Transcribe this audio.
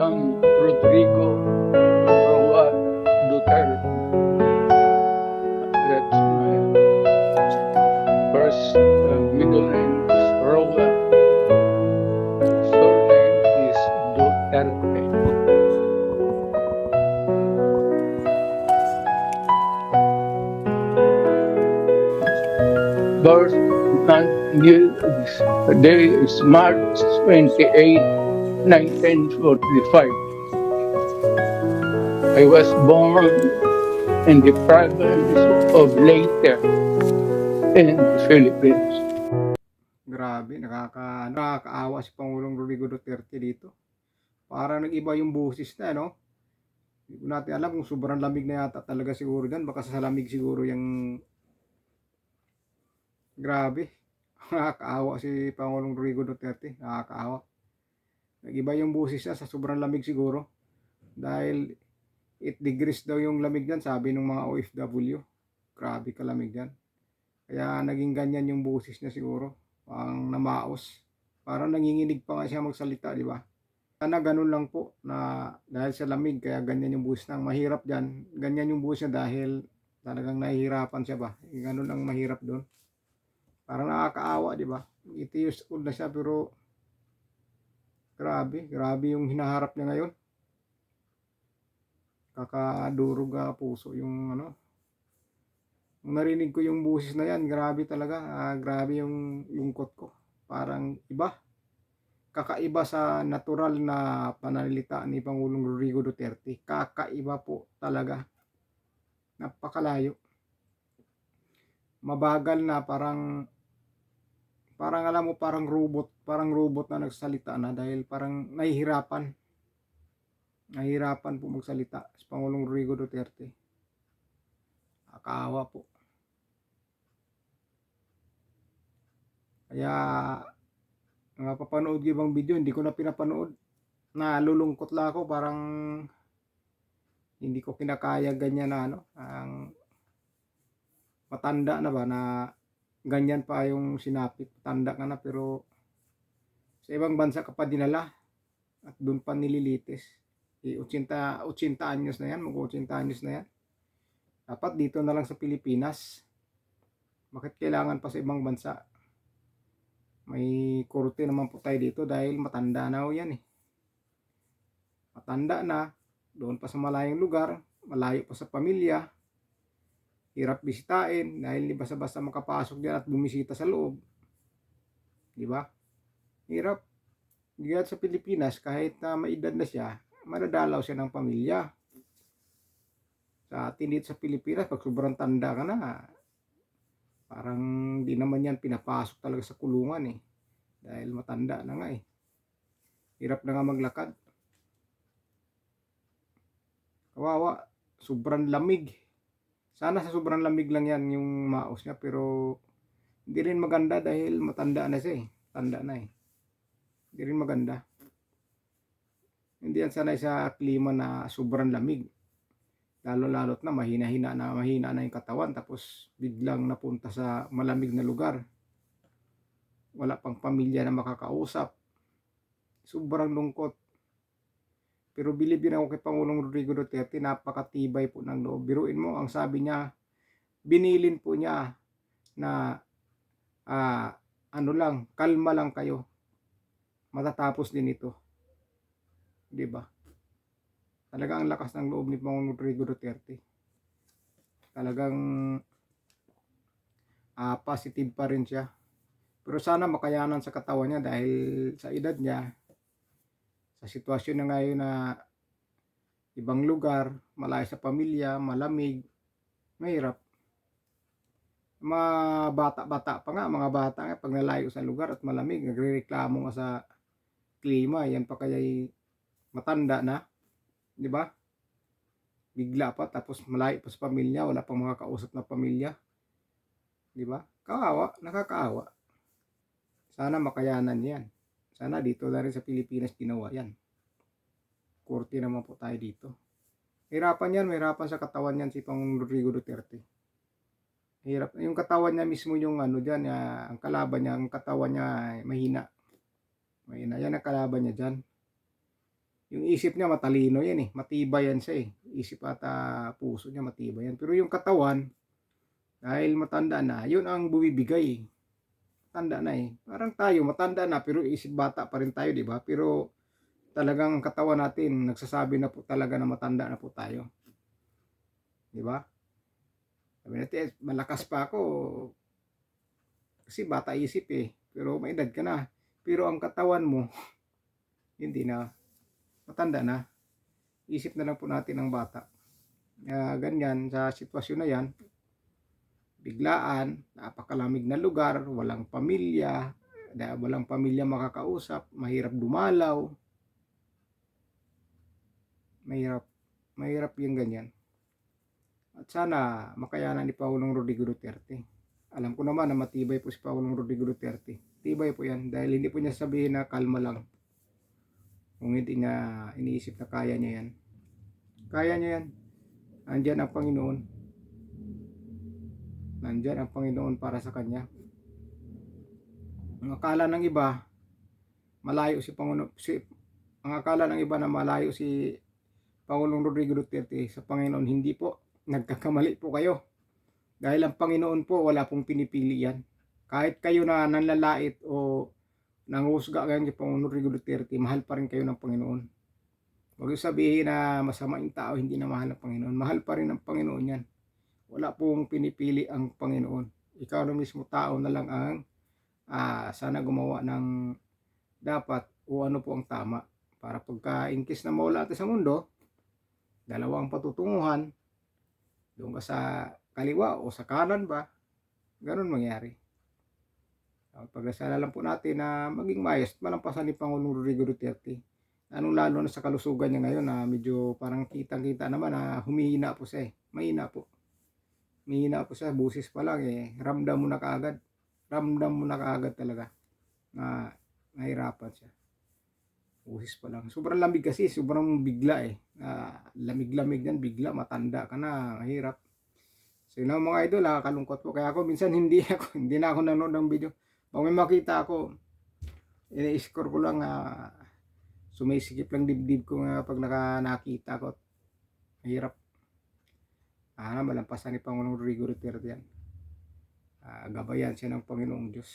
William Rodrigo Roa Duterte. That's my first middle name is Roa. Surname is Duterte. Birth month this day is March 28, 1945. I was born in the province of Leyte in the Philippines. Grabe, nakakaawa si Pangulong Rodrigo Duterte dito. Para nag-iba yung boses na, no? Hindi ko natin alam kung sobrang lamig na yata talaga siguro dyan. Baka sa lamig siguro yung grabe. Nakakaawa si Pangulong Rodrigo Duterte. Nakakaawa. Nag-iba yung boses niya sa sobrang lamig siguro. Dahil 8 degrees daw yung lamig dyan, sabi ng mga OFW. Grabe kalamig dyan. Kaya naging ganyan yung boses niya siguro. Parang namaos. Parang nanginginig pa nga siya magsalita, di ba? Sana ganun lang po na dahil sa lamig kaya ganyan yung buhos ng mahirap dyan. Ganyan yung buhos niya dahil talagang nahihirapan siya ba. Ganun ang mahirap doon. Parang nakakaawa, di ba? 80 years old na siya pero grabe yung hinaharap niya ngayon. Kakadurog ka puso yung ano. Nung narinig ko yung busis na yan, grabe talaga. Grabe yung lungkot ko. Parang iba. Kakaiba sa natural na pananalita ni Pangulong Rodrigo Duterte. Kakaiba po talaga. Napakalayo. Mabagal na parang alam mo parang robot na nagsalita na dahil parang nahihirapan po magsalita si Pangulong Rodrigo Duterte. Nakakaawa po. Kaya napapanood ko ibang video, hindi ko na pinapanood. Nalulungkot lang ako, parang hindi ko kinakaya ganyan na ano, ang matanda na ba na ganyan pa yung sinapit. Tanda ka na pero sa ibang bansa ka pa dinala at doon pa nililitis. 80 anyos na yan, mag-80 anyos na yan. Dapat dito na lang sa Pilipinas. Bakit kailangan pa sa ibang bansa? May korte naman po tayo dito dahil matanda na ho yan eh. Matanda na, doon pa sa malayong lugar, malayo pa sa pamilya, hirap bisitain dahil hindi basta-basta makapasok diyan at bumisita sa loob. Di ba? Hirap. Diyan sa Pilipinas, kahit na maedad na siya, madadalaw siya ng pamilya. Sa atin dito sa Pilipinas, pag sobrang tanda ka na, parang di naman yan pinapasok talaga sa kulungan eh. Dahil matanda na nga eh. Hirap na nga maglakad. Kawawa, sobrang lamig. Sana sa sobrang lamig lang yan yung maos niya pero hindi rin maganda dahil matanda na siya eh. Tanda na eh. Hindi rin maganda. Hindi yan sanay sa klima na sobrang lamig. Lalo-lalot na mahina na yung katawan tapos biglang napunta sa malamig na lugar. Wala pang pamilya na makakausap. Sobrang lungkot. Pero bilib din ako kay Pangulong Rodrigo Duterte, napakatibay po ng loob. Biruin mo, ang sabi niya, binilin po niya na ano lang, kalma lang kayo. Matatapos din ito. 'Di ba? Talaga ang lakas ng loob ni Pangulong Rodrigo Duterte. Talagang positive pa rin siya. Pero sana makayanan sa katawan niya dahil sa edad niya, sa sitwasyon na ngayon na ibang lugar, malayo sa pamilya, malamig, mahirap. Mga bata-bata pa nga, mga bata nga pag nalayo sa lugar at malamig, nagrereklamo nga sa klima, yan pa kaya'y matanda na, 'di ba? Bigla pa tapos malayo pa sa pamilya, wala pang makakausap na pamilya. 'Di ba? Kawawa, nakakaawa. Sana makayanan 'yan. Sana dito na rin sa Pilipinas ginawa 'yan. Korte naman po tayo dito. Mahirapan sa katawan 'yan si Pangulong Rodrigo Duterte. Hirap yung katawan niya mismo yung ano diyan, ang kalaban niya, ang katawan niya mahina. Mahina 'yan ang kalaban niya diyan. Yung isip niya matalino yan eh. Matibay yan siya eh. Isip at puso niya matibay yan. Pero yung katawan, dahil matanda na, yun ang bumibigay eh. Matanda na eh. Parang tayo, matanda na, pero isip bata pa rin tayo, di ba? Pero talagang katawan natin, nagsasabi na po talaga na matanda na po tayo. Di ba? Sabi natin, malakas pa ako. Kasi bata isip eh. Pero may edad ka na. Pero ang katawan mo, hindi na. Matanda na. Isip na lang po natin ang bata. Ganyan, sa sitwasyon na yan, biglaan, napakalamig na lugar, walang pamilya, walang pamilya makakausap, mahirap dumalaw. Mahirap yung ganyan. At sana makayanan ni Pangulong Rodrigo Duterte. Alam ko naman na matibay po si Pangulong Rodrigo Duterte. Tibay po yan dahil hindi po niya sabihin na kalma lang. Kung hindi niya iniisip na kaya niya yan. Kaya niya yan. Andyan ang Panginoon. Nandyan ang Panginoon para sa kanya. Ang akala ng iba, malayo si Pangulong, ang akala ng iba na malayo si Pangulong Rodrigo Duterte sa Panginoon, hindi po. Nagkakamali po kayo. Dahil ang Panginoon po, wala pong pinipili yan. Kahit kayo na nanlalait o nanghusga kayo kay Pangulong Rodrigo Duterte, mahal pa rin kayo ng Panginoon. Huwag sabihin na masama yung tao, hindi na mahal ng Panginoon. Mahal pa rin ng Panginoon yan. Wala pong pinipili ang Panginoon. Ikaw na mismo tao na lang ang sana gumawa ng dapat o ano po ang tama. Para pagka in case na mawala natin sa mundo, dalawang patutunguhan, doon ka sa kaliwa o sa kanan ba, ganun mangyari. Pagdasala lang po natin na maging maayos, malampasan ni Pangulong Rodrigo Duterte. Lalo na sa kalusugan niya ngayon na medyo parang kitang-kita naman na humihina po siya eh. Mahina po. Mahina po siya, busis pa lang eh. Ramdam mo na kaagad. Ramdam mo na kaagad talaga na nahirapan siya. Busis pa lang. Sobrang lamig kasi, sobrang bigla eh. Lamig-lamig yan, bigla, matanda ka na, mahirap. So yun ang mga idol, kalungkot po. Kaya ako minsan hindi na ako nanonood ng video. Pag may makita ako, ini-score ko lang, sumisikip lang dibdib ko pag nakita ko. Mahirap. Malampasan ni Pangulong Rodrigo Duterte yan. Gabayan siya ng Panginoong Diyos.